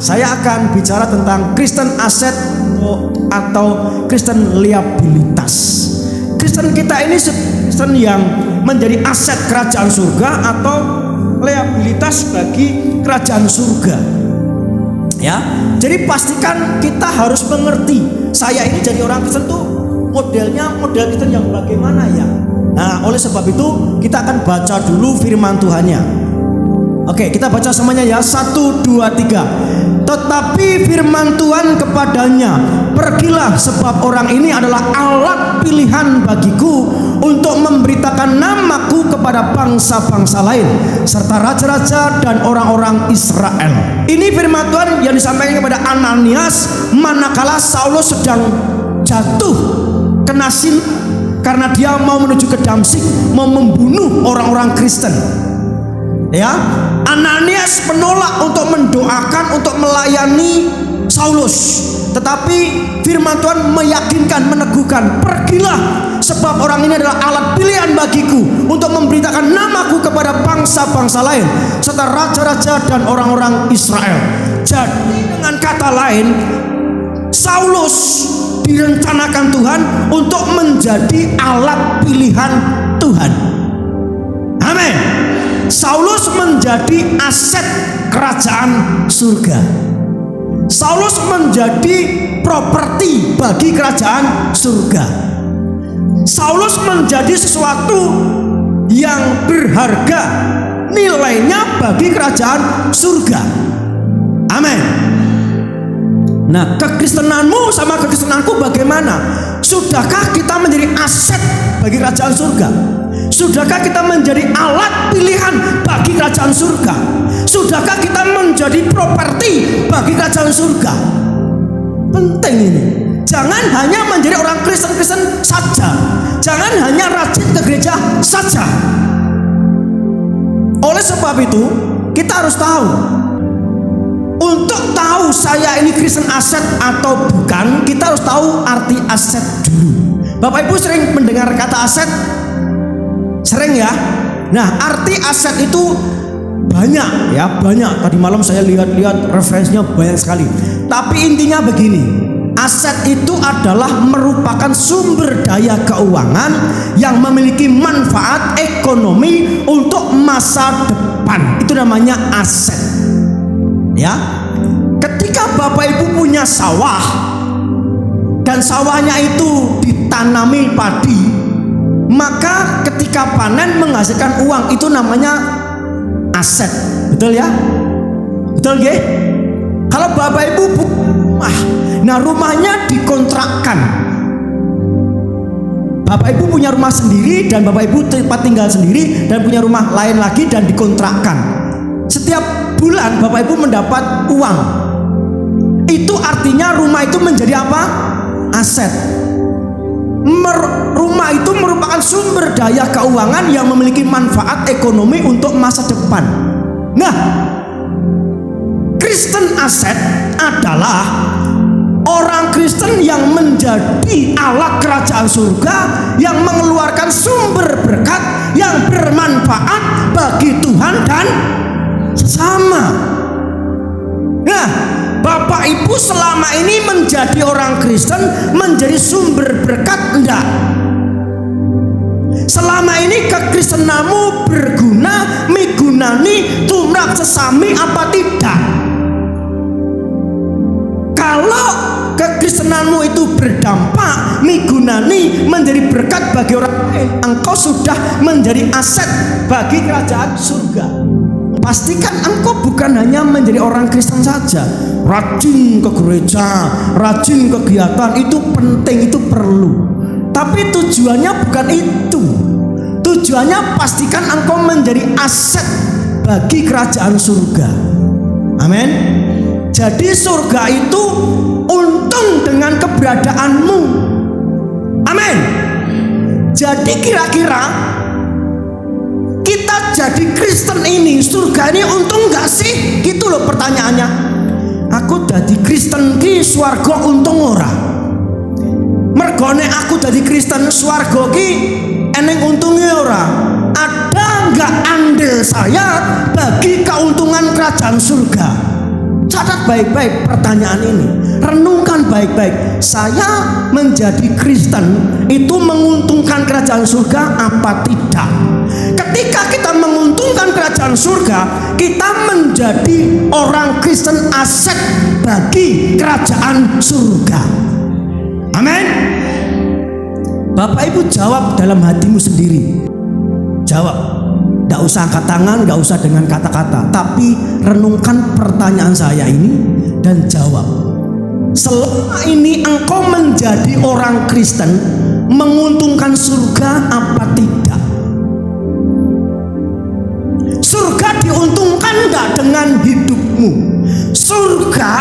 saya akan bicara tentang Kristen aset atau Kristen liabilitas. Kristen kita ini Kristen yang menjadi aset kerajaan surga atau liabilitas bagi kerajaan surga. Ya, jadi pastikan kita harus mengerti, saya ini jadi orang Kristen tuh modelnya model Kristen yang bagaimana ya. Nah, oleh sebab itu kita akan baca dulu firman Tuhannya. Oke, kita baca semuanya ya. 1, 2, 3. Tetapi firman Tuhan kepadanya, pergilah, sebab orang ini adalah alat pilihan bagiku untuk memberitakan namaku kepada bangsa-bangsa lain serta raja-raja dan orang-orang Israel. Ini firman Tuhan yang disampaikan kepada Ananias manakala Saulus sedang jatuh kena sin karena dia mau menuju ke Damsyik, mau membunuh orang-orang Kristen. Ya, Ananias menolak untuk mendoakan, untuk melayani Saulus. Tetapi firman Tuhan meyakinkan, meneguhkan, pergilah, sebab orang ini adalah alat pilihan bagiku untuk memberitakan namaku kepada bangsa-bangsa lain serta raja-raja dan orang-orang Israel. Jadi dengan kata lain, Saulus direncanakan Tuhan untuk menjadi alat pilihan Tuhan. Amin. Saulus menjadi aset kerajaan surga. Saulus menjadi properti bagi kerajaan surga. Saulus menjadi sesuatu yang berharga, nilainya bagi kerajaan surga. Amin. Nah, kekristenanmu sama kekristenanku bagaimana? Sudahkah kita menjadi aset bagi kerajaan surga? Sudahkah kita menjadi alat pilihan bagi kerajaan surga? Sudahkah kita menjadi properti bagi kerajaan surga? Penting ini. Jangan hanya menjadi orang Kristen-Kristen saja. Jangan hanya rajin ke gereja saja. Oleh sebab itu, kita harus tahu. Untuk tahu saya ini Kristen aset atau bukan, kita harus tahu arti aset dulu. Bapak Ibu sering mendengar kata aset? Sering ya. Nah, arti aset itu banyak ya, banyak. Tadi malam saya lihat referensinya banyak sekali. Tapi intinya begini, aset itu adalah merupakan sumber daya keuangan yang memiliki manfaat ekonomi untuk masa depan. Itu namanya aset. Ya. Ketika Bapak Ibu punya sawah dan sawahnya itu ditanami padi, maka ketika panen menghasilkan uang, itu namanya aset. Betul ya? Betul nggih? Kalau Bapak Ibu punya rumah, nah rumahnya dikontrakkan. Bapak Ibu punya rumah sendiri dan Bapak Ibu tempat tinggal sendiri dan punya rumah lain lagi dan dikontrakkan. Setiap bulan Bapak Ibu mendapat uang. Itu artinya rumah itu menjadi apa? Aset. Rumah itu merupakan sumber daya keuangan yang memiliki manfaat ekonomi untuk masa depan. Nah, Kristen aset adalah orang Kristen yang menjadi alat kerajaan surga, yang mengeluarkan sumber berkat yang bermanfaat bagi Tuhan dan sesama. Nah, Bapak Ibu selama ini menjadi orang Kristen menjadi sumber berkat enggak? Selama ini kekristenanmu berguna, migunani, tumrap sesami apa tidak? Kalau kekristenanmu itu berdampak, migunani, menjadi berkat bagi orang lain, engkau sudah menjadi aset bagi kerajaan surga. Pastikan engkau bukan hanya menjadi orang Kristen saja, rajin ke gereja, rajin kegiatan, itu penting, itu perlu. Tapi tujuannya bukan itu. Tujuannya pastikan engkau menjadi aset bagi kerajaan surga. Amin. Jadi surga itu untung dengan keberadaanmu. Amin. Jadi kira-kira kita jadi Kristen ini, surga ini untung gak sih? Gitu loh pertanyaannya. Aku jadi Kristen ki swarga untung ora? Mergone aku jadi Kristen swarga ki eneng untungnya ora? Ada gak andil saya bagi keuntungan kerajaan surga? Catat baik-baik pertanyaan ini, renungkan baik-baik. Saya menjadi Kristen itu menguntungkan kerajaan surga apa tidak? Ketika kita menguntungkan kerajaan surga, kita menjadi orang Kristen aset bagi kerajaan surga. Amin. Bapak Ibu jawab dalam hatimu sendiri. Jawab. Gak usah angkat tangan, gak usah dengan kata-kata, tapi renungkan pertanyaan saya ini dan jawab. Selama ini engkau menjadi orang Kristen, menguntungkan surga apa tidak? Surga diuntungkan gak dengan hidupmu? Surga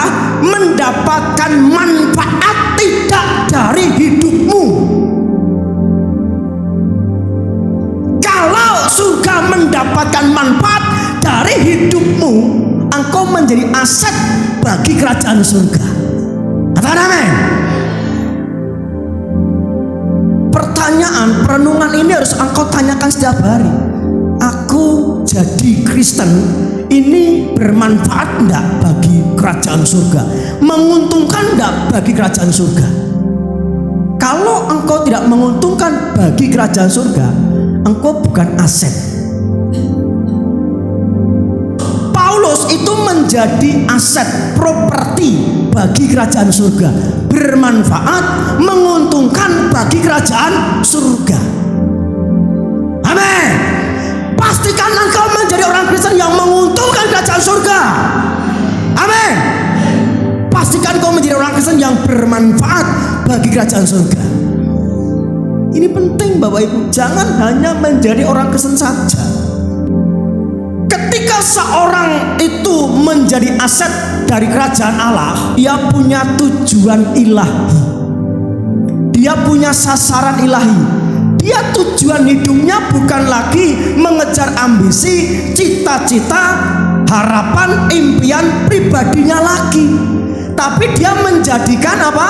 mendapatkan manfaat tidak dari hidupmu? Kalau surga mendapatkan manfaat dari hidupmu, engkau menjadi aset bagi kerajaan surga. Katakan amin. Pertanyaan perenungan ini harus engkau tanyakan setiap hari. Aku jadi Kristen ini bermanfaat enggak bagi kerajaan surga? Menguntungkan enggak bagi kerajaan surga? Kalau engkau tidak menguntungkan bagi kerajaan surga, engkau bukan aset. Paulus itu menjadi aset, properti bagi kerajaan surga, bermanfaat, menguntungkan bagi kerajaan surga. Amin. Pastikan engkau menjadi orang Kristen yang menguntungkan kerajaan surga. Amin. Pastikan engkau menjadi orang Kristen yang bermanfaat bagi kerajaan surga. Ini penting Bapak Ibu, jangan hanya menjadi orang Kristen saja. Ketika seorang itu menjadi aset dari kerajaan Allah, dia punya tujuan ilahi, dia punya sasaran ilahi. Dia tujuan hidupnya bukan lagi mengejar ambisi, cita-cita, harapan, impian pribadinya lagi, tapi dia menjadikan apa?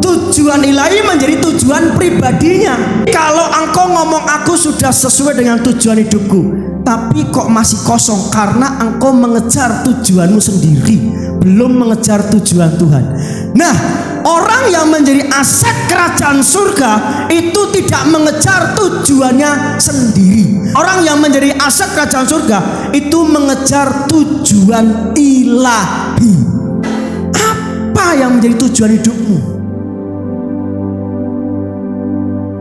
Tujuan ilahi menjadi tujuan pribadinya. Kalau engkau ngomong aku sudah sesuai dengan tujuan hidupku, tapi kok masih kosong karena engkau mengejar tujuanmu sendiri, belum mengejar tujuan Tuhan. Nah, orang yang menjadi aset kerajaan surga itu tidak mengejar tujuannya sendiri. Orang yang menjadi aset kerajaan surga itu mengejar tujuan ilahi. Apa yang menjadi tujuan hidupmu?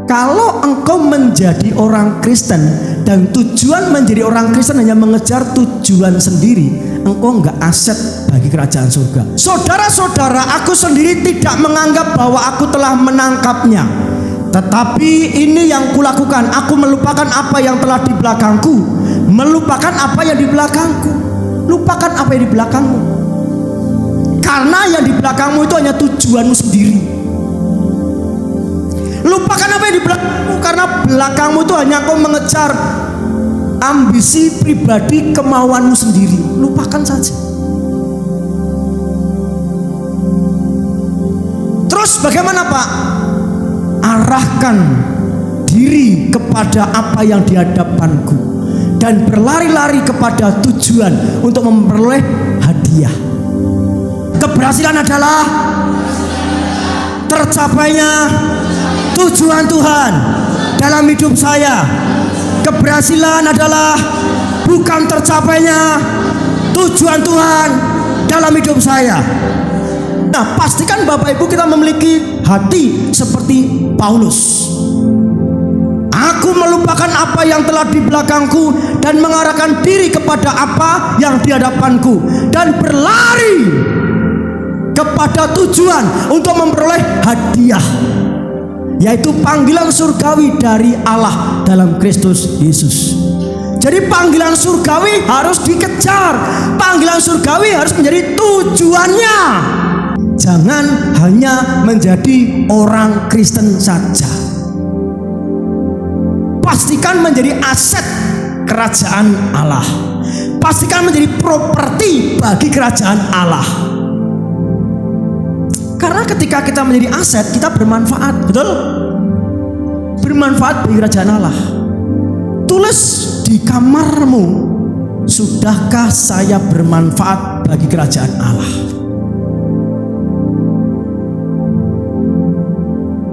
Kalau engkau menjadi orang Kristen dan tujuan menjadi orang Kristen hanya mengejar tujuan sendiri, engkau enggak aset bagi kerajaan surga. Saudara-saudara, aku sendiri tidak menganggap bahwa aku telah menangkapnya, tetapi ini yang kulakukan, aku melupakan apa yang telah di belakangku, melupakan apa yang di belakangku. Lupakan apa yang di belakangmu, karena yang di belakangmu itu hanya tujuanmu sendiri. Lupakan apa yang di belakangmu, karena belakangmu itu hanya kau mengejar ambisi pribadi, kemauanmu sendiri. Lupakan saja. Terus bagaimana Pak? Arahkan diri kepada apa yang di hadapanku dan berlari-lari kepada tujuan untuk memperoleh hadiah. Keberhasilan adalah tercapainya tujuan Tuhan dalam hidup saya. Keberhasilan adalah bukan tercapainya tujuan Tuhan dalam hidup saya. Nah, pastikan Bapak Ibu kita memiliki hati seperti Paulus. Aku melupakan apa yang telah di belakangku dan mengarahkan diri kepada apa yang di hadapanku dan berlari kepada tujuan untuk memperoleh hadiah, yaitu panggilan surgawi dari Allah dalam Kristus Yesus. Jadi panggilan surgawi harus dikejar, panggilan surgawi harus menjadi tujuannya. Jangan hanya menjadi orang Kristen saja. Pastikan menjadi aset kerajaan Allah. Pastikan menjadi properti bagi kerajaan Allah. Karena ketika kita menjadi aset, kita bermanfaat, betul? Bermanfaat bagi kerajaan Allah. Tulis di kamarmu, sudahkah saya bermanfaat bagi kerajaan Allah.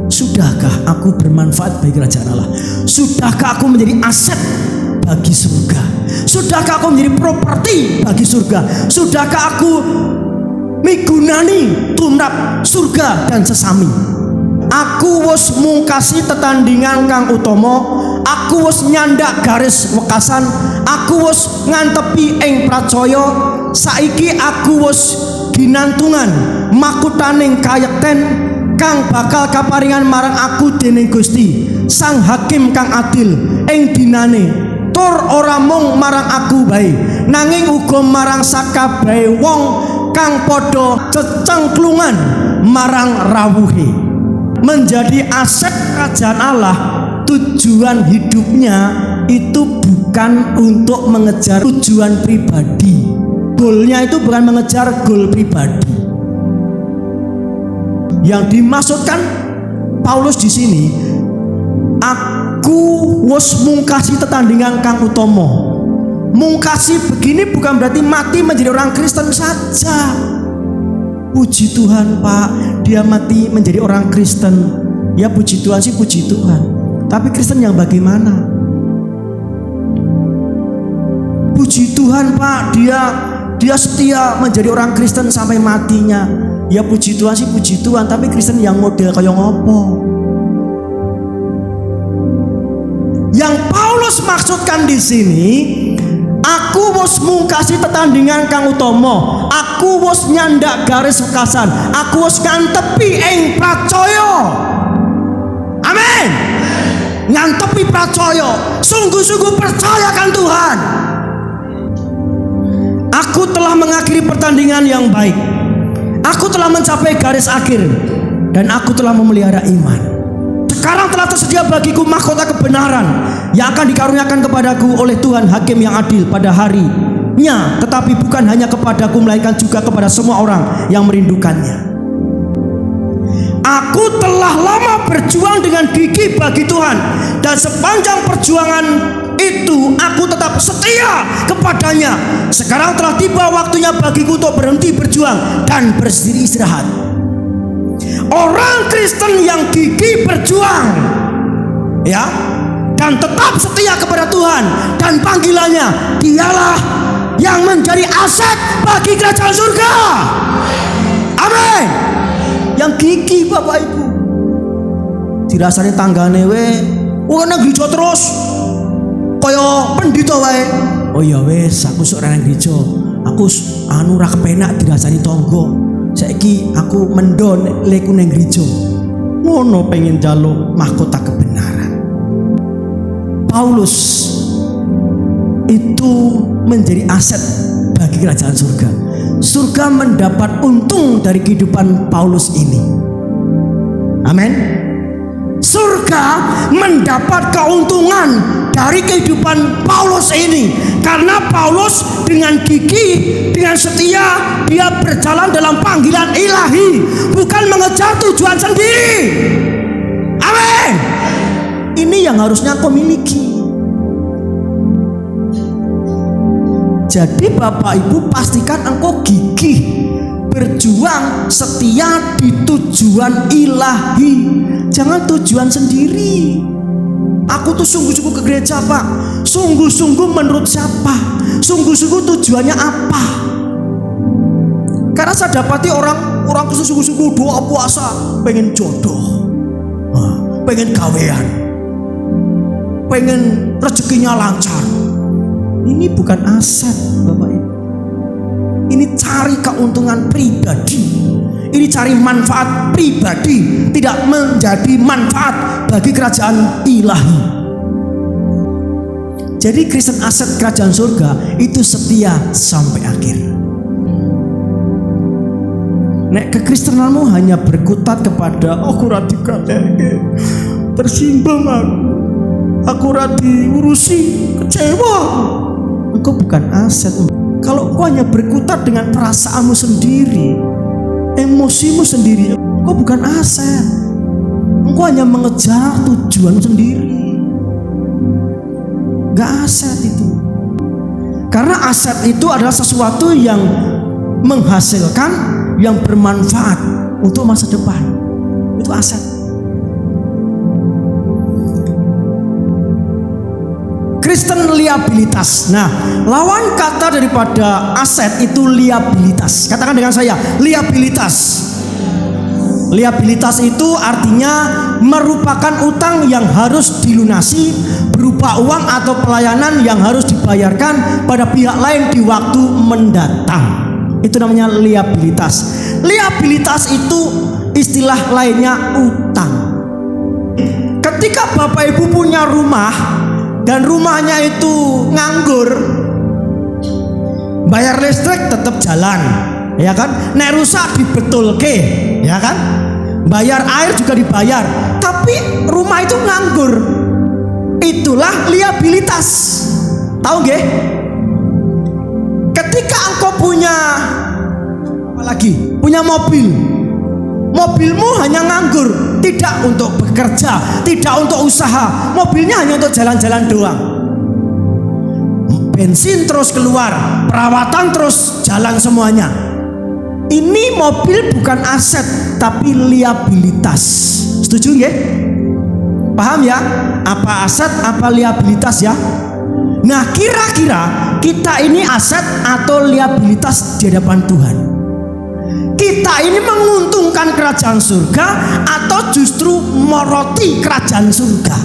Sudahkah aku bermanfaat bagi kerajaan Allah? Sudahkah aku menjadi aset bagi surga? Sudahkah aku menjadi properti bagi surga? Sudahkah aku migunani tumrap surga dan sesami? Aku wis mungkasi tetandingan kang utama, aku wis nyandak garis wekasan, aku wis ngantepi ing pracaya, saiki aku wis ginantungan makutaning kayekten kang bakal kaparingan marang aku dening Gusti Sang Hakim kang adil ing dinane, tur ora mung marang aku bae nanging uga marang sakabehe wong kang padha cecengklungan marang rawuhe. Menjadi aset kerajaan Allah, tujuan hidupnya itu bukan untuk mengejar tujuan pribadi. Goalnya itu bukan mengejar goal pribadi. Yang dimaksudkan Paulus di sini, aku wis mungkasi tetandingan kang utama. Mungkasi begini bukan berarti mati menjadi orang Kristen saja. Puji Tuhan Pak, dia mati menjadi orang Kristen. Ya puji Tuhan sih, puji Tuhan. Tapi Kristen yang bagaimana? Puji Tuhan Pak, dia setia menjadi orang Kristen sampai matinya. Ya puji Tuhan sih, puji Tuhan. Tapi Kristen yang model kayak ngopo? Yang Paulus maksudkan di sini, aku wis mungkasi tetandingan kang utama, aku wis nyandak garis wekasan, aku wis ngantepi ing pracaya. Amin. Ngantepi pracaya, sungguh-sungguh percayakan Tuhan. Aku telah mengakhiri pertandingan yang baik, aku telah mencapai garis akhir, dan aku telah memelihara iman. Sekarang telah tersedia bagiku mahkota kebenaran yang akan dikaruniakan kepadaku oleh Tuhan Hakim yang adil pada harinya, tetapi bukan hanya kepadaku melainkan juga kepada semua orang yang merindukannya. Aku telah lama berjuang dengan gigih bagi Tuhan, dan sepanjang perjuangan itu aku tetap setia kepadanya. Sekarang telah tiba waktunya bagiku untuk berhenti berjuang dan bersedia istirahat. Orang Kristen yang gigih berjuang, ya, dan tetap setia kepada Tuhan dan panggilannya, dialah yang menjadi aset bagi kerajaan surga. Amin. Yang gigih Bapak Ibu, dirasani tanggane ora nang gereja terus kaya pendhita wae. Oh ya wis, aku sok nang gereja, aku ora kepenak dirasani tangga. Saiki aku mendon leku nang gereja. Ngono pengen njaluk mahkota kebenaran. Paulus itu menjadi aset bagi kerajaan surga. Surga mendapat untung dari kehidupan Paulus ini. Amin. Surga mendapat keuntungan dari kehidupan Paulus ini, karena Paulus dengan gigih, dengan setia, dia berjalan dalam panggilan ilahi, bukan mengejar tujuan sendiri. Amin. Ini yang harusnya kau miliki. Jadi Bapak Ibu, pastikan engkau gigih berjuang setia di tujuan ilahi, jangan tujuan sendiri. Aku tuh sungguh-sungguh ke gereja Pak, sungguh-sungguh menurut siapa, sungguh-sungguh tujuannya apa? Karena saya dapati orang sungguh-sungguh doa puasa, pengen jodoh, pengen gawean, pengen rezekinya lancar. Ini bukan aset Bapak Ibu. Ini cari keuntungan pribadi, ini cari manfaat pribadi, tidak menjadi manfaat bagi kerajaan ilahi. Jadi Kristen aset kerajaan surga itu setia sampai akhir. Nek kekristenanmu hanya berkutat kepada aku ora digaleke, tersinggung aku ora diurusi, kecewa, engkau bukan aset. Kalau kau hanya berkutat dengan perasaanmu sendiri, emosimu sendiri, kau bukan aset. Engkau hanya mengejar tujuanmu sendiri, gak aset itu. Karena aset itu adalah sesuatu yang menghasilkan yang bermanfaat untuk masa depan. Itu aset. Kristen liabilitas. Nah, lawan kata daripada aset itu liabilitas. Katakan dengan saya, liabilitas. Liabilitas itu artinya merupakan utang yang harus dilunasi berupa uang atau pelayanan yang harus dibayarkan pada pihak lain di waktu mendatang. Itu namanya liabilitas. Liabilitas itu istilah lainnya utang. Ketika Bapak Ibu punya rumah dan rumahnya itu nganggur, bayar listrik tetap jalan, ya kan? Nek rusak dibetulke, ya kan? Bayar air juga dibayar, tapi rumah itu nganggur. Itulah liabilitas. Tahu nggih? Ketika engkau punya apa lagi? Punya mobil. Mobilmu hanya nganggur, tidak untuk bekerja, tidak untuk usaha. Mobilnya hanya untuk jalan-jalan doang. Bensin terus keluar, perawatan terus jalan semuanya. Ini mobil bukan aset tapi liabilitas. Setuju nggih? Paham ya? Apa aset, apa liabilitas ya? Nah, kira-kira kita ini aset atau liabilitas di hadapan Tuhan? Kita ini menguntungkan kerajaan surga atau justru moroti kerajaan surga?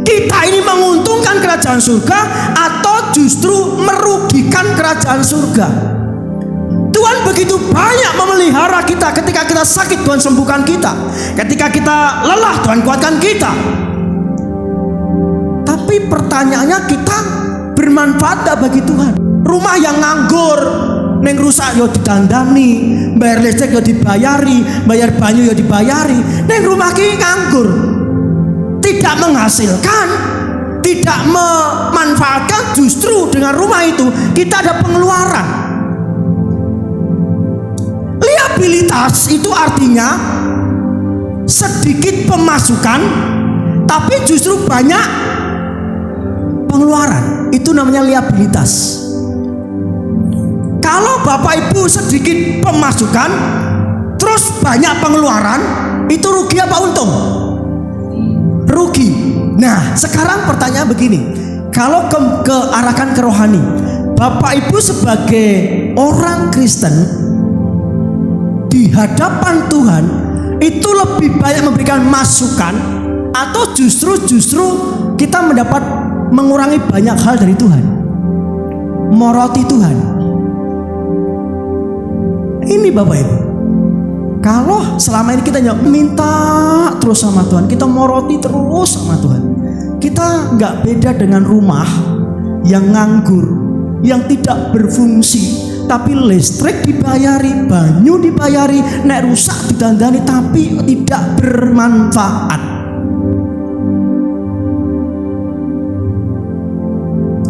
Kita ini menguntungkan kerajaan surga atau justru merugikan kerajaan surga? Tuhan begitu banyak memelihara kita. Ketika kita sakit, Tuhan sembuhkan kita. Ketika kita lelah, Tuhan kuatkan kita. Tapi pertanyaannya, kita bermanfaat tak bagi Tuhan? Rumah yang nganggur, neng rusak yo ditandani, bayar listrik yo dibayari, bayar banyu yo dibayari. Neng rumah ki nganggur, tidak menghasilkan, tidak memanfaatkan. Justru dengan rumah itu kita ada pengeluaran. Liabilitas itu artinya sedikit pemasukan tapi justru banyak pengeluaran. Itu namanya liabilitas. Kalau Bapak Ibu sedikit pemasukan terus banyak pengeluaran, itu rugi apa untung? Rugi. Nah, sekarang pertanyaan begini, kalau kearahkan ke rohani, Bapak Ibu sebagai orang Kristen di hadapan Tuhan itu lebih banyak memberikan masukan atau justru kita mengurangi banyak hal dari Tuhan, moroti Tuhan? Ini Bapak Ibu, kalau selama ini kita minta terus sama Tuhan, kita moroti terus sama Tuhan, kita nggak beda dengan rumah yang nganggur, yang tidak berfungsi, tapi listrik dibayari, banyu dibayari, nek rusak didandani, tapi tidak bermanfaat.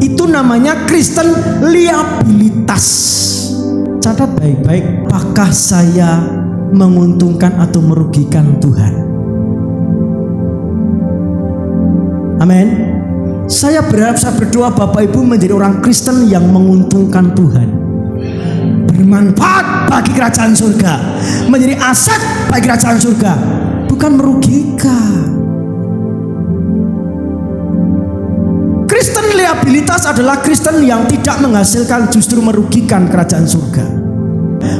Itu namanya Kristen liabilitas. Catat baik-baik, apakah saya menguntungkan atau merugikan Tuhan? Amin. Saya berharap, saya berdoa Bapak Ibu menjadi orang Kristen yang menguntungkan Tuhan, bermanfaat bagi kerajaan surga, menjadi aset bagi kerajaan surga, bukan merugikan. Kristen liabilitas adalah Kristen yang tidak menghasilkan, justru merugikan kerajaan surga.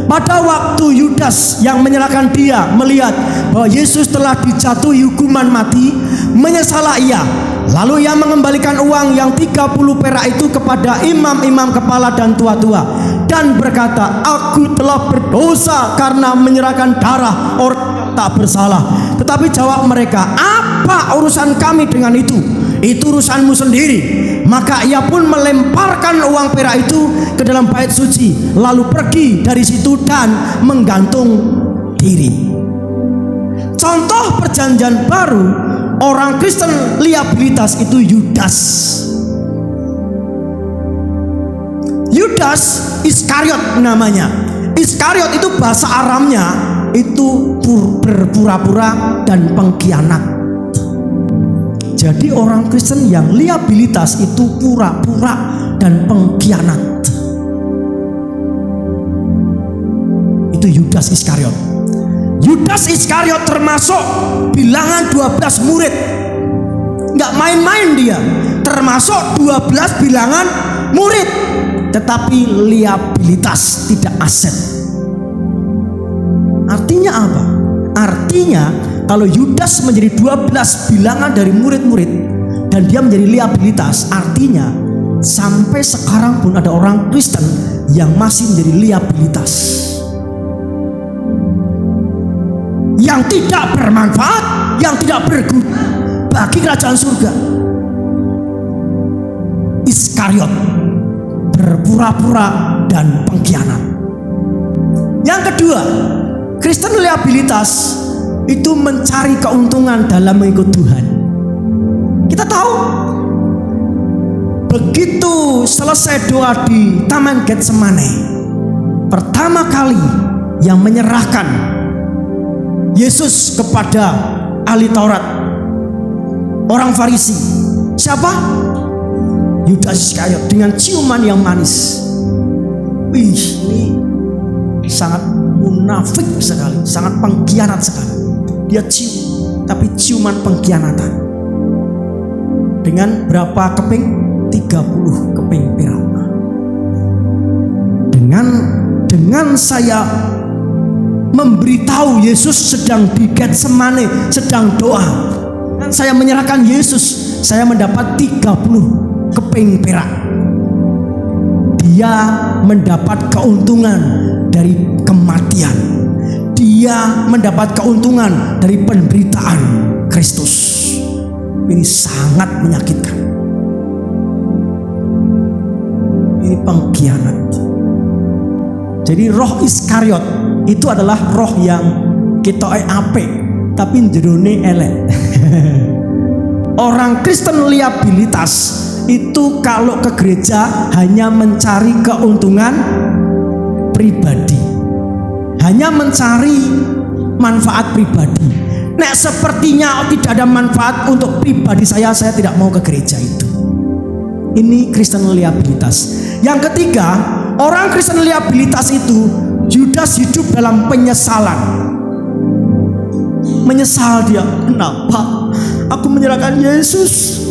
Pada waktu Yudas yang menyalahkan dia melihat bahwa Yesus telah dijatuhi hukuman mati, menyesallah ia. Lalu ia mengembalikan uang yang 30 perak itu kepada imam-imam kepala dan tua-tua dan berkata, aku telah berdosa karena menyerahkan darah orang yang tak bersalah. Tetapi jawab mereka, apa urusan kami dengan itu? Itu urusanmu sendiri. Maka ia pun melemparkan uang perak itu ke dalam bait suci, lalu pergi dari situ dan menggantung diri. Contoh perjanjian baru orang Kristen liabilitas itu Yudas. Yudas Iskariot namanya. Iskariot itu bahasa Aramnya itu berpura-pura dan pengkhianat. Jadi orang Kristen yang liabilitas itu pura-pura dan pengkhianat. itu Yudas Iskariot. Yudas Iskariot termasuk bilangan 12 murid. Nggak main-main dia, termasuk 12 bilangan murid, tetapi liabilitas, tidak aset. Artinya apa? Artinya kalau Yudas menjadi 12 bilangan dari murid-murid dan dia menjadi liabilitas, artinya sampai sekarang pun ada orang Kristen yang masih menjadi liabilitas, yang tidak bermanfaat, yang tidak berguna bagi kerajaan surga. Iskariot, berpura-pura dan pengkhianat. Yang kedua, Kristen liabilitas itu mencari keuntungan dalam mengikut Tuhan. Kita tahu, begitu selesai doa di Taman Getsemane, pertama kali yang menyerahkan Yesus kepada ahli Taurat, orang Farisi, siapa? Yudas Iskariot, dengan ciuman yang manis. Wih, ini sangat munafik sekali, sangat pengkhianat sekali. Dia cium, tapi ciuman pengkhianatan. Dengan berapa keping? 30 keping perak. Dengan saya memberitahu Yesus sedang di Getsemane, sedang doa, dan saya menyerahkan Yesus, saya mendapat 30 keping perak. Dia mendapat keuntungan dari kematian. Dia mendapat keuntungan dari penderitaan Kristus. Ini sangat menyakitkan. Ini pengkhianat. Jadi roh Iskariot itu adalah roh yang ketoke apik tapi jerone elek. Orang Kristen liabilitas itu kalau ke gereja hanya mencari keuntungan pribadi, hanya mencari manfaat pribadi. Nek sepertinya tidak ada manfaat untuk pribadi saya tidak mau ke gereja itu. Ini Kristen liabilitas. Yang ketiga, orang Kristen liabilitas itu Yudas hidup dalam penyesalan. Menyesal dia, kenapa aku menyerahkan Yesus?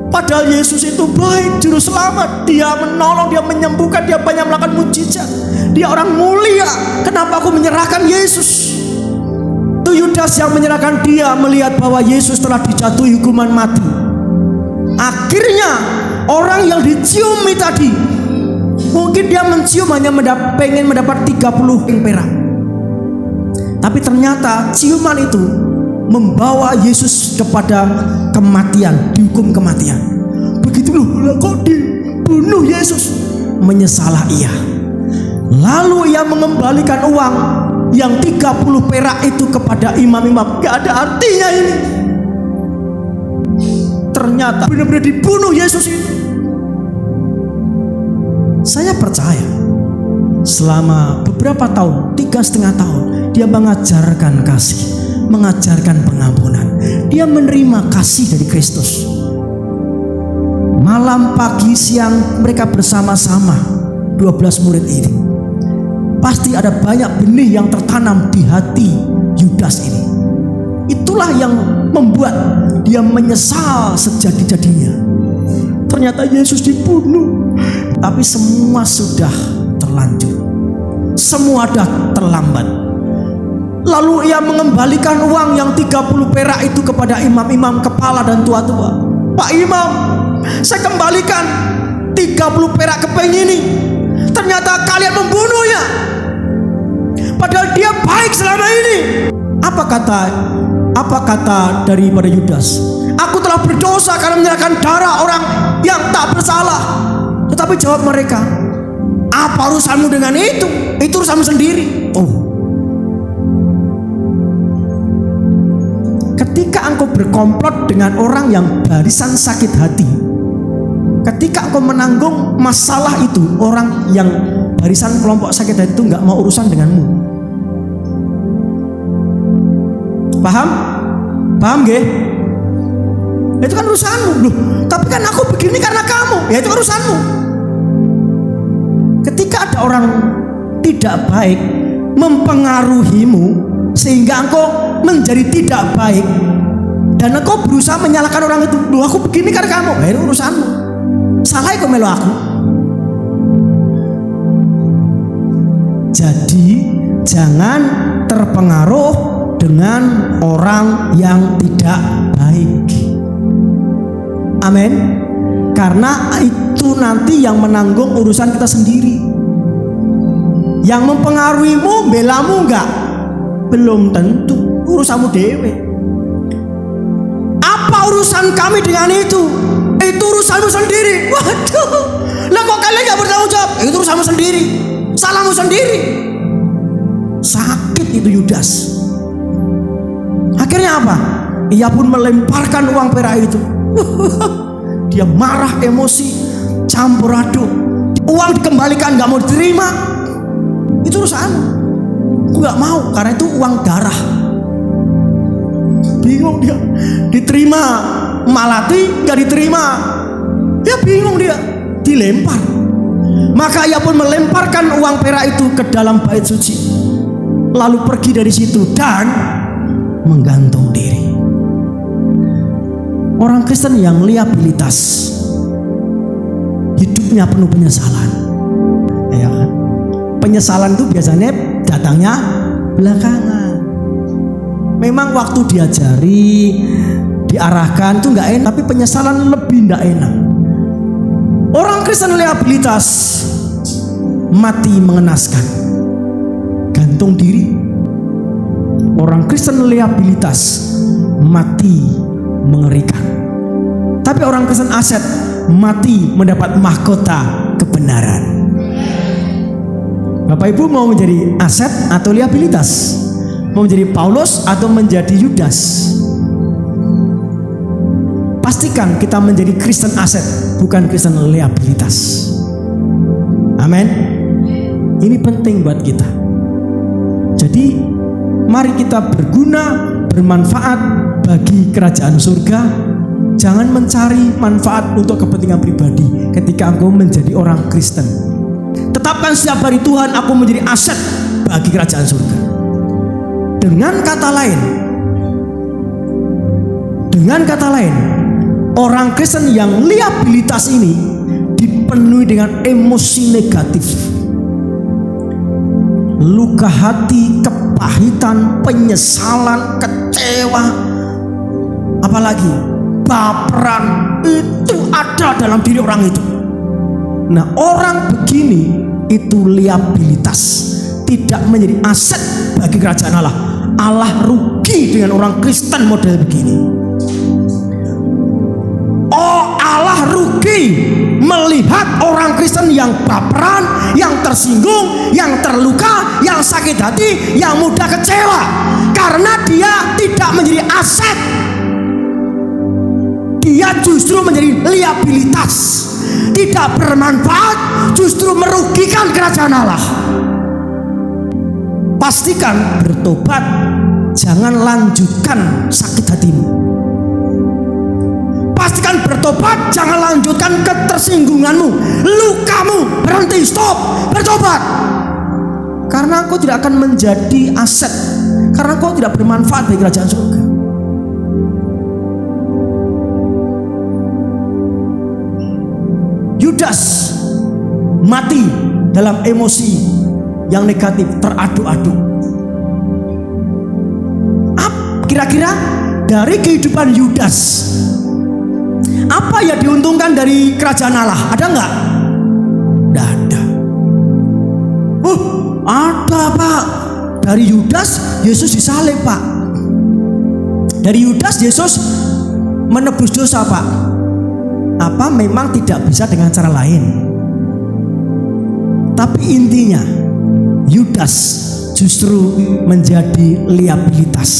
Padahal Yesus itu baik, juru selamat. Dia menolong, dia menyembuhkan, dia banyak melakukan mujizat. Dia orang mulia. Kenapa aku menyerahkan Yesus? Itu Yudas yang menyerahkan. Dia melihat bahwa Yesus telah dijatuhi hukuman mati. Akhirnya orang yang diciumi tadi, mungkin dia mencium hanya pengen mendapat 30 perak. Tapi ternyata ciuman itu membawa Yesus kepada kematian, dihukum kematian. Begitu loh, kok dibunuh Yesus? Menyesalah ia. Lalu ia mengembalikan uang yang 30 perak itu kepada imam-imam. Gak ada artinya ini. Ternyata benar-benar dibunuh Yesus itu. Saya percaya selama beberapa tahun, 3,5 tahun, dia mengajarkan kasih, mengajarkan pengampunan. Dia menerima kasih dari Kristus. Malam, pagi, siang mereka bersama-sama 12 murid ini. Pasti ada banyak benih yang tertanam di hati Yudas ini. Itulah yang membuat dia menyesal sejadi-jadinya. Ternyata Yesus dibunuh, tapi semua sudah terlanjur. Semua sudah terlambat. Lalu ia mengembalikan uang yang 30 perak itu kepada imam-imam, kepala dan tua-tua. Pak Imam, saya kembalikan 30 perak keping ini. Ternyata kalian membunuhnya. Padahal dia baik selama ini. Apa kata daripada Yudas? Aku telah berdosa karena menyerahkan darah orang yang tak bersalah. Tetapi jawab mereka, apa urusanmu dengan itu? Itu urusanmu sendiri. Ketika engkau berkomplot dengan orang yang barisan sakit hati, ketika engkau menanggung masalah itu, orang yang barisan kelompok sakit hati itu nggak mau urusan denganmu. Paham? Paham gak? Itu kan urusanmu loh. Tapi kan aku begini karena kamu. Ya itu kan urusanmu. Ketika ada orang tidak baik mempengaruhimu sehingga engkau menjadi tidak baik, dan engkau berusaha menyalahkan orang itu, loh aku begini karena kamu, itu urusanmu, salah kok melo aku. Jadi jangan terpengaruh dengan orang yang tidak baik. Amin. Karena itu nanti yang menanggung urusan kita sendiri. Yang mempengaruhimu, belamu enggak? Belum tentu, urusanmu dewe. Apa urusan kami dengan itu? Itu urusanmu sendiri. Waduh, lah kok kalian gak bertanggung jawab? Itu urusanmu sendiri, salahmu sendiri. Sakit itu Yudas. Akhirnya apa? Ia pun melemparkan uang perak itu. Dia marah, emosi, campur aduk. Uang dikembalikan gak mau diterima. Itu urusan. Aku gak mau karena itu uang darah. Bingung dia. Diterima malati, gak diterima. Ya bingung dia. Dilempar. Maka ia pun melemparkan uang perak itu ke dalam bait suci, lalu pergi dari situ dan menggantung diri. Orang Kristen yang liabilitas, hidupnya penuh penyesalan, ya kan? Penyesalan itu biasanya datangnya belakangan. Memang waktu diajari, diarahkan itu nggak enak, tapi penyesalan lebih nggak enak. Orang Kristen liabilitas mati mengenaskan, gantung diri. Orang Kristen liabilitas mati mengerikan. Tapi orang Kristen aset mati mendapat mahkota kebenaran. Bapak Ibu mau menjadi aset atau liabilitas? Mau menjadi Paulus atau menjadi Yudas? Pastikan kita menjadi Kristen aset, bukan Kristen liabilitas. Amin. Ini penting buat kita. Jadi mari kita berguna, bermanfaat bagi kerajaan surga. Jangan mencari manfaat untuk kepentingan pribadi ketika engkau menjadi orang Kristen. Tetapkan setiap hari, Tuhan, aku menjadi aset bagi kerajaan surga. Dengan kata lain, orang Kristen yang liabilitas ini dipenuhi dengan emosi negatif, luka hati, kepahitan, penyesalan, kecewa, apalagi baperan, itu ada dalam diri orang itu. Nah, orang begini itu liabilitas, tidak menjadi aset bagi kerajaan Allah. Allah rugi dengan orang Kristen model begini. Oh, Allah rugi melihat orang Kristen yang baperan, yang tersinggung, yang terluka, yang sakit hati, yang mudah kecewa, karena dia tidak menjadi aset. Dia justru menjadi liabilitas, tidak bermanfaat, justru merugikan kerajaan Allah. Pastikan bertobat, jangan lanjutkan sakit hatimu. Pastikan bertobat, jangan lanjutkan ketersinggunganmu, lukamu, berhenti, stop, bertobat. Karena engkau tidak akan menjadi aset, karena engkau tidak bermanfaat bagi kerajaan surga. Yudas mati dalam emosi yang negatif, teraduk-aduk. Kira-kira dari kehidupan Yudas, apa yang diuntungkan dari kerajaan Allah? Ada nggak? Tidak ada. Ada Pak. Dari Yudas Yesus disalib Pak. Dari Yudas Yesus menebus dosa Pak. Apa memang tidak bisa dengan cara lain? Tapi intinya Yudas justru menjadi liabilitas.